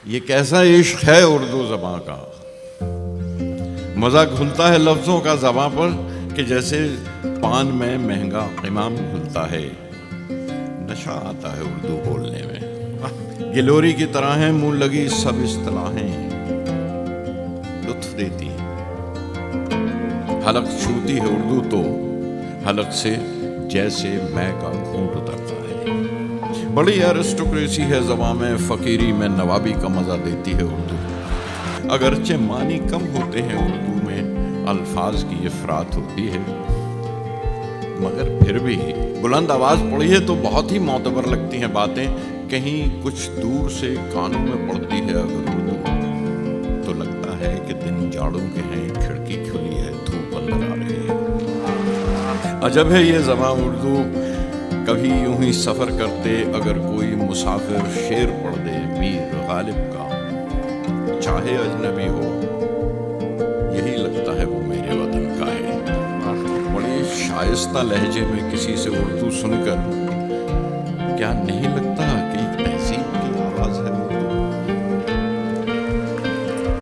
یہ کیسا عشق ہے اردو زباں کا، مزہ گھلتا ہے لفظوں کا زباں پر کہ جیسے پان میں مہنگا قمام گھلتا ہے. نشہ آتا ہے اردو بولنے میں، گلوری کی طرح ہیں منہ لگی سب اصطلاحیں، لطف دیتی ہیں. حلق چھوتی ہے اردو تو حلق سے جیسے میں کا گھونٹ اترتا ہے. بڑی ایرسٹوکریسی ہے زباں میں، فقیری میں نوابی کا مزہ دیتی ہے اردو. اگرچہ معنی کم ہوتے ہیں اردو میں، الفاظ کی افراط ہوتی ہے، مگر پھر بھی بلند آواز پڑھی ہے تو بہت ہی معتبر لگتی ہیں باتیں. کہیں کچھ دور سے کانوں میں پڑتی ہے اگر اردو تو لگتا ہے کہ دن جاڑوں کے ہیں، کھڑکی کھلی ہے دھوپ اندر آ رہی ہے. عجب ہے یہ زبان اردو، کبھی یوں ہی سفر کرتے اگر کوئی مسافر شعر پڑھ دے میر غالب کا، چاہے اجنبی ہو یہی لگتا ہے وہ میرے وطن کا ہے. بڑی شائستہ لہجے میں کسی سے اردو سن کر کیا نہیں لگتا